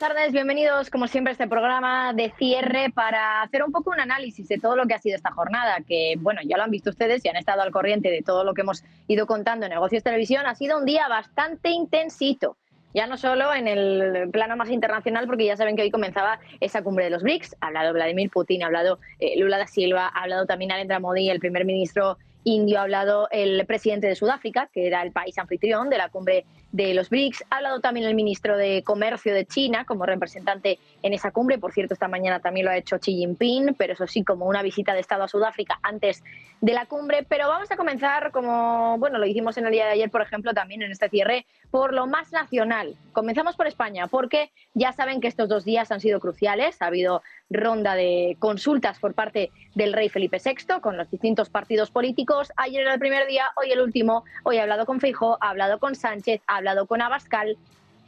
tardes, bienvenidos como siempre a este programa de cierre para hacer un poco un análisis de todo lo que ha sido esta jornada, que bueno, ya lo han visto ustedes y han estado al corriente de todo lo que hemos ido contando en Negocios Televisión. Ha sido un día bastante intensito, ya no solo en el plano más internacional, porque ya saben que hoy comenzaba esa cumbre de los BRICS, ha hablado Vladimir Putin, ha hablado Lula da Silva, ha hablado también Narendra Modi, el primer ministro indio, ha hablado el presidente de Sudáfrica, que era el país anfitrión de la cumbre de los BRICS, ha hablado también el ministro de Comercio de China como representante en esa cumbre. Por cierto, esta mañana también lo ha hecho Xi Jinping, pero eso sí, como una visita de Estado a Sudáfrica antes de la cumbre. Pero vamos a comenzar, como bueno, lo hicimos en el día de ayer, por ejemplo, también en este cierre, por lo más nacional. Comenzamos por España, porque ya saben que estos 2 días han sido cruciales. Ha habido ronda de consultas por parte del rey Felipe VI con los distintos partidos políticos. Ayer era el primer día, hoy el último. Hoy ha hablado con Feijóo, ha hablado con Sánchez, ha hablado con Abascal.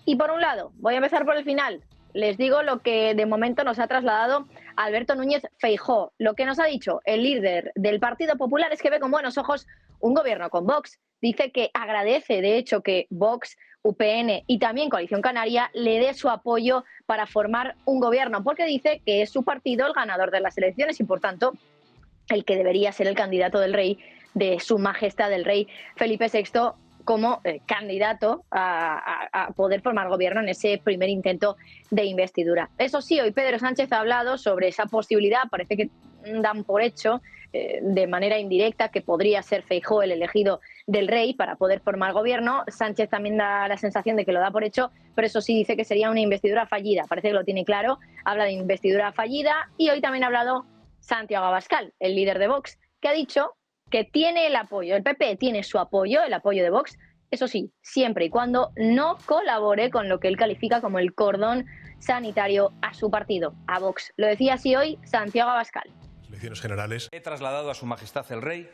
Y por un lado, voy a empezar por el final. Les digo lo que de momento nos ha trasladado Alberto Núñez Feijóo. Lo que nos ha dicho el líder del Partido Popular es que ve con buenos ojos un gobierno con Vox. Dice que agradece, de hecho, que Vox, UPN y también Coalición Canaria le dé su apoyo para formar un gobierno, porque dice que es su partido el ganador de las elecciones y, por tanto, el que debería ser el candidato del rey, de su majestad el rey Felipe VI, como candidato a poder formar gobierno en ese primer intento de investidura. Eso sí, hoy Pedro Sánchez ha hablado sobre esa posibilidad. Parece que dan por hecho, de manera indirecta, que podría ser Feijóo el elegido del rey para poder formar gobierno. Sánchez también da la sensación de que lo da por hecho, pero eso sí, dice que sería una investidura fallida. Parece que lo tiene claro, habla de investidura fallida. Y hoy también ha hablado Santiago Abascal, el líder de Vox, que ha dicho que tiene el apoyo, el PP tiene su apoyo, el apoyo de Vox, eso sí, siempre y cuando no colabore con lo que él califica como el cordón sanitario a su partido, a Vox. Lo decía así hoy Santiago Abascal. Elecciones generales. He trasladado a Su Majestad el Rey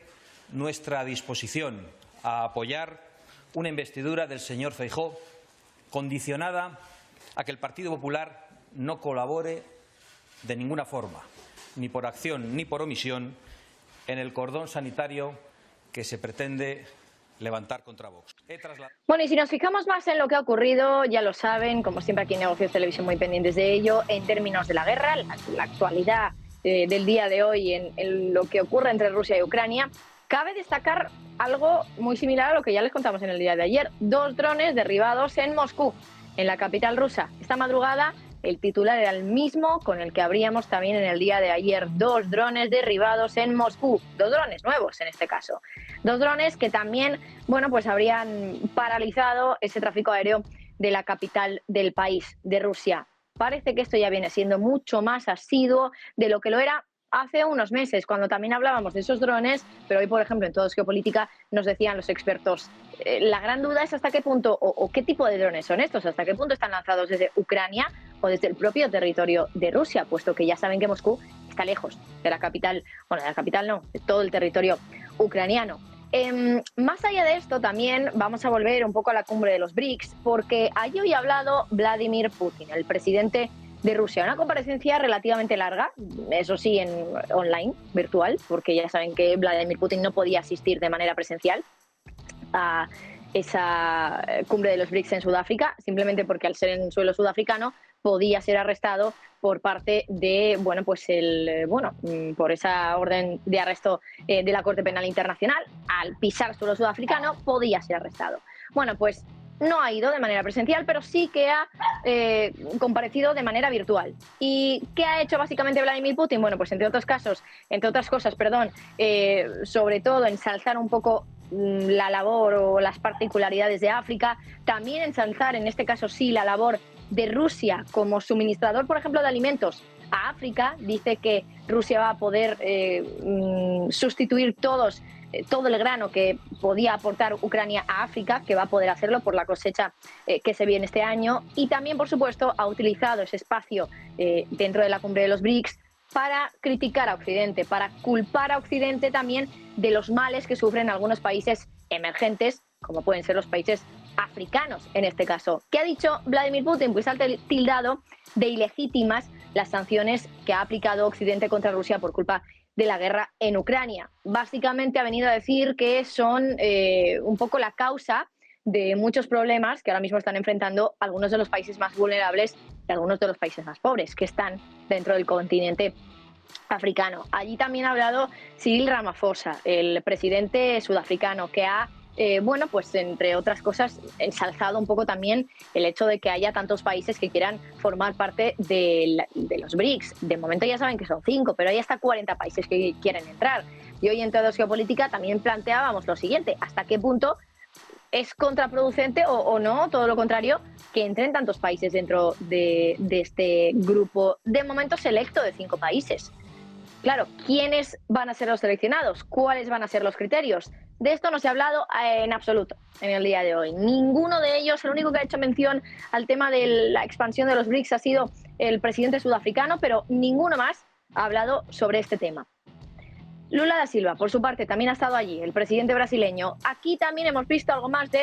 nuestra disposición a apoyar una investidura del señor Feijóo condicionada a que el Partido Popular no colabore de ninguna forma, ni por acción ni por omisión, en el cordón sanitario que se pretende levantar contra Vox. Bueno, y si nos fijamos más en lo que ha ocurrido, ya lo saben, como siempre aquí en Negocios Televisión muy pendientes de ello, en términos de la guerra, la actualidad del día de hoy en lo que ocurre entre Rusia y Ucrania, cabe destacar algo muy similar a lo que ya les contamos en el día de ayer. 2 drones derribados en Moscú, en la capital rusa. Esta madrugada el titular era el mismo con el que abríamos también en el día de ayer. 2 drones derribados en Moscú. 2 drones nuevos en este caso. 2 drones que también, bueno, pues habrían paralizado ese tráfico aéreo de la capital del país, de Rusia. Parece que esto ya viene siendo mucho más asiduo de lo que lo era hace unos meses, cuando también hablábamos de esos drones, pero hoy, por ejemplo, en Todos Geopolítica nos decían los expertos, la gran duda es hasta qué punto o qué tipo de drones son estos, hasta qué punto están lanzados desde Ucrania o desde el propio territorio de Rusia, puesto que ya saben que Moscú está lejos de la capital, bueno, de la capital no, de todo el territorio ucraniano. Más allá de esto, también vamos a volver un poco a la cumbre de los BRICS, porque allí hoy ha hablado Vladimir Putin, el presidente de Rusia. Una comparecencia relativamente larga, eso sí, en online, virtual, porque ya saben que Vladimir Putin no podía asistir de manera presencial a esa cumbre de los BRICS en Sudáfrica, simplemente porque al ser en suelo sudafricano podía ser arrestado por parte de, bueno, pues por esa orden de arresto de la Corte Penal Internacional. Al pisar suelo sudafricano podía ser arrestado. Bueno, pues no ha ido de manera presencial, pero sí que ha comparecido de manera virtual. ¿Y qué ha hecho básicamente Vladimir Putin? Bueno, pues entre otras cosas, sobre todo ensalzar un poco la labor o las particularidades de África, también ensalzar, en este caso sí, la labor de Rusia como suministrador, por ejemplo, de alimentos a África. Dice que Rusia va a poder sustituir todo el grano que podía aportar Ucrania a África, que va a poder hacerlo por la cosecha que se viene este año. Y también, por supuesto, ha utilizado ese espacio dentro de la cumbre de los BRICS para criticar a Occidente, para culpar a Occidente también de los males que sufren algunos países emergentes, como pueden ser los países africanos en este caso. ¿Qué ha dicho Vladimir Putin? Pues ha tildado de ilegítimas las sanciones que ha aplicado Occidente contra Rusia por culpa de la guerra en Ucrania. Básicamente ha venido a decir que son un poco la causa de muchos problemas que ahora mismo están enfrentando algunos de los países más vulnerables de algunos de los países más pobres que están dentro del continente africano. Allí también ha hablado Cyril Ramaphosa, el presidente sudafricano, que ha bueno, pues entre otras cosas, ensalzado un poco también el hecho de que haya tantos países que quieran formar parte de los BRICS. De momento ya saben que son 5, pero hay hasta 40 países que quieren entrar. Y hoy en Todos Geopolítica también planteábamos lo siguiente: ¿hasta qué punto es contraproducente o no, todo lo contrario, que entren tantos países dentro de este grupo de momento selecto de 5 países? Claro, ¿quiénes van a ser los seleccionados? ¿Cuáles van a ser los criterios? De esto no se ha hablado en absoluto en el día de hoy. Ninguno de ellos, el único que ha hecho mención al tema de la expansión de los BRICS ha sido el presidente sudafricano, pero ninguno más ha hablado sobre este tema. Lula da Silva, por su parte, también ha estado allí, el presidente brasileño. Aquí también hemos visto algo más de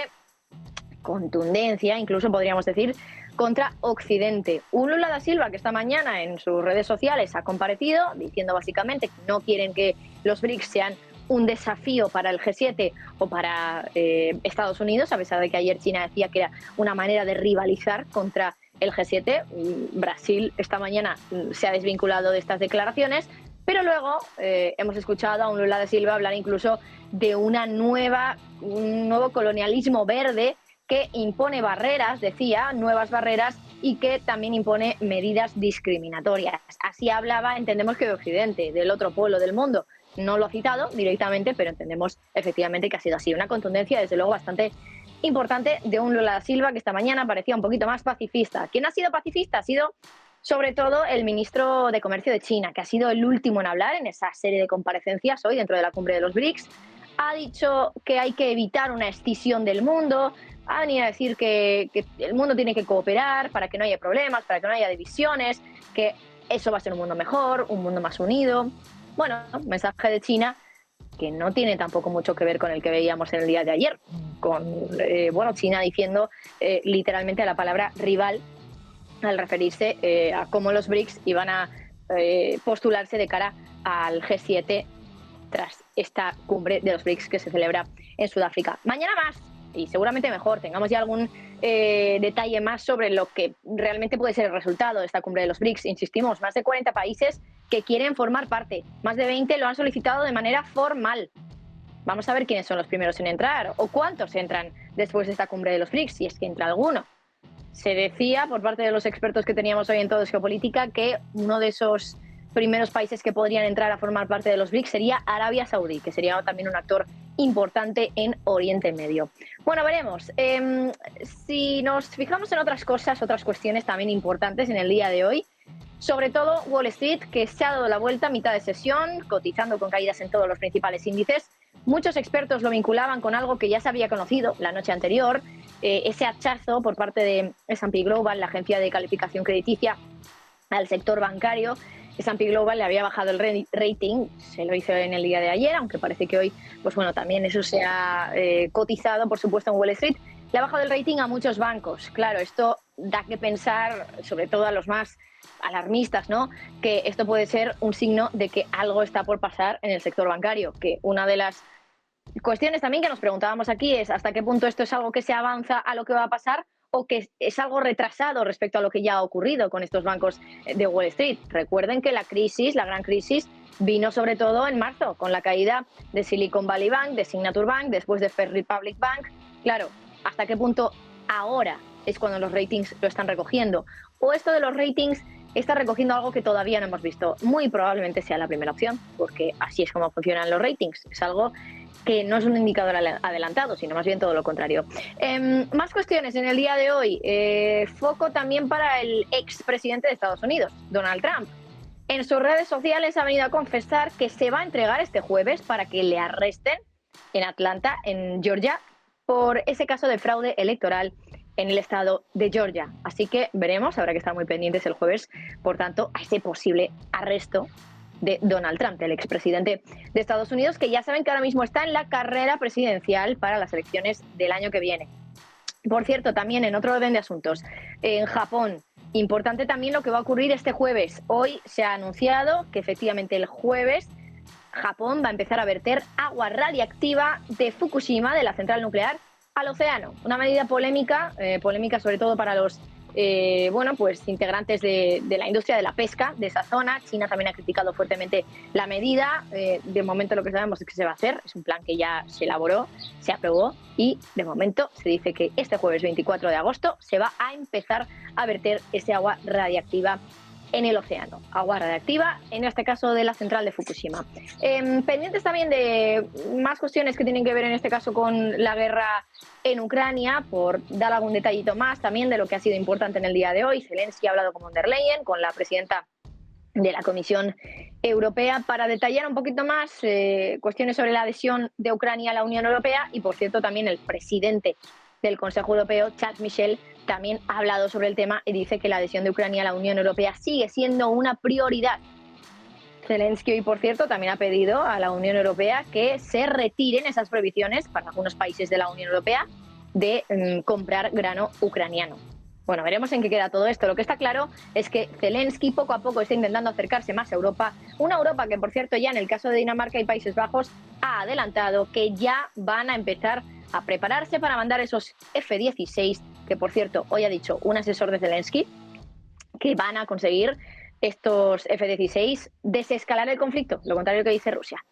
contundencia, incluso podríamos decir, contra Occidente. Un Lula da Silva que esta mañana en sus redes sociales ha comparecido diciendo básicamente que no quieren que los BRICS sean un desafío para el G7 o para Estados Unidos, a pesar de que ayer China decía que era una manera de rivalizar contra el G7. Brasil esta mañana se ha desvinculado de estas declaraciones, pero luego hemos escuchado a un Lula da Silva hablar incluso de un nuevo colonialismo verde que impone barreras, decía, nuevas barreras, y que también impone medidas discriminatorias. Así hablaba, entendemos que de Occidente, del otro polo del mundo. No lo ha citado directamente, pero entendemos efectivamente que ha sido así. Una contundencia, desde luego, bastante importante de un Lula da Silva que esta mañana parecía un poquito más pacifista. ¿Quién ha sido pacifista? Ha sido sobre todo el ministro de Comercio de China, que ha sido el último en hablar en esa serie de comparecencias hoy dentro de la cumbre de los BRICS. Ha dicho que hay que evitar una escisión del mundo, ha venido a decir que el mundo tiene que cooperar para que no haya problemas, para que no haya divisiones, que eso va a ser un mundo mejor, un mundo más unido. Bueno, mensaje de China que no tiene tampoco mucho que ver con el que veíamos en el día de ayer, con China diciendo literalmente la palabra rival al referirse a cómo los BRICS iban a postularse de cara al G7 tras esta cumbre de los BRICS que se celebra en Sudáfrica. Mañana más, y seguramente mejor, tengamos ya algún detalle más sobre lo que realmente puede ser el resultado de esta cumbre de los BRICS. Insistimos, más de 40 países que quieren formar parte, más de 20 lo han solicitado de manera formal. Vamos a ver quiénes son los primeros en entrar o cuántos entran después de esta cumbre de los BRICS, si es que entra alguno. Se decía por parte de los expertos que teníamos hoy en Todo es Geopolítica que uno de esos primeros países que podrían entrar a formar parte de los BRICS sería Arabia Saudí, que sería también un actor importante en Oriente Medio. Bueno, veremos. Si nos fijamos en otras cosas, otras cuestiones también importantes en el día de hoy, sobre todo Wall Street, que se ha dado la vuelta a mitad de sesión, cotizando con caídas en todos los principales índices. Muchos expertos lo vinculaban con algo que ya se había conocido la noche anterior, ese hachazo por parte de S&P Global, la agencia de calificación crediticia, al sector bancario. S&P Global le había bajado el rating, se lo hizo en el día de ayer, aunque parece que hoy, pues bueno, también eso se ha cotizado, por supuesto, en Wall Street. Le ha bajado el rating a muchos bancos. Claro, esto da que pensar, sobre todo a los más alarmistas, ¿no?, que esto puede ser un signo de que algo está por pasar en el sector bancario, que una de las cuestiones también que nos preguntábamos aquí es hasta qué punto esto es algo que se avanza a lo que va a pasar o que es algo retrasado respecto a lo que ya ha ocurrido con estos bancos de Wall Street. Recuerden que la gran crisis, vino sobre todo en marzo, con la caída de Silicon Valley Bank, de Signature Bank, después de First Republic Bank. Claro, ¿hasta qué punto ahora es cuando los ratings lo están recogiendo? O esto de los ratings está recogiendo algo que todavía no hemos visto. Muy probablemente sea la primera opción, porque así es como funcionan los ratings. Es algo que no es un indicador adelantado, sino más bien todo lo contrario. Más cuestiones en el día de hoy. Foco también para el expresidente de Estados Unidos, Donald Trump. En sus redes sociales ha venido a confesar que se va a entregar este jueves para que le arresten en Atlanta, en Georgia, por ese caso de fraude electoral en el estado de Georgia. Así que veremos, habrá que estar muy pendientes el jueves, por tanto, a ese posible arresto de Donald Trump, el expresidente de Estados Unidos, que ya saben que ahora mismo está en la carrera presidencial para las elecciones del año que viene. Por cierto, también en otro orden de asuntos, en Japón, importante también lo que va a ocurrir este jueves. Hoy se ha anunciado que efectivamente el jueves Japón va a empezar a verter agua radiactiva de Fukushima, de la central nuclear, al océano. Una medida polémica sobre todo para los bueno, pues integrantes de la industria de la pesca de esa zona. China también ha criticado fuertemente la medida. De momento lo que sabemos es que se va a hacer, es un plan que ya se elaboró, se aprobó y de momento se dice que este jueves 24 de agosto se va a empezar a verter ese agua radiactiva en el océano, agua radiactiva, en este caso de la central de Fukushima. Pendientes también de más cuestiones que tienen que ver en este caso con la guerra en Ucrania, por dar algún detallito más también de lo que ha sido importante en el día de hoy. Zelensky ha hablado con von der Leyen, con la presidenta de la Comisión Europea, para detallar un poquito más cuestiones sobre la adhesión de Ucrania a la Unión Europea. Y, por cierto, también el presidente del Consejo Europeo, Charles Michel, también ha hablado sobre el tema y dice que la adhesión de Ucrania a la Unión Europea sigue siendo una prioridad. Zelensky hoy, por cierto, también ha pedido a la Unión Europea que se retiren esas prohibiciones para algunos países de la Unión Europea de comprar grano ucraniano. Bueno, veremos en qué queda todo esto. Lo que está claro es que Zelensky poco a poco está intentando acercarse más a Europa. Una Europa que, por cierto, ya en el caso de Dinamarca y Países Bajos ha adelantado que ya van a empezar a prepararse para mandar esos F-16, que, por cierto, hoy ha dicho un asesor de Zelensky que van a conseguir estos F-16 desescalar el conflicto, lo contrario que dice Rusia.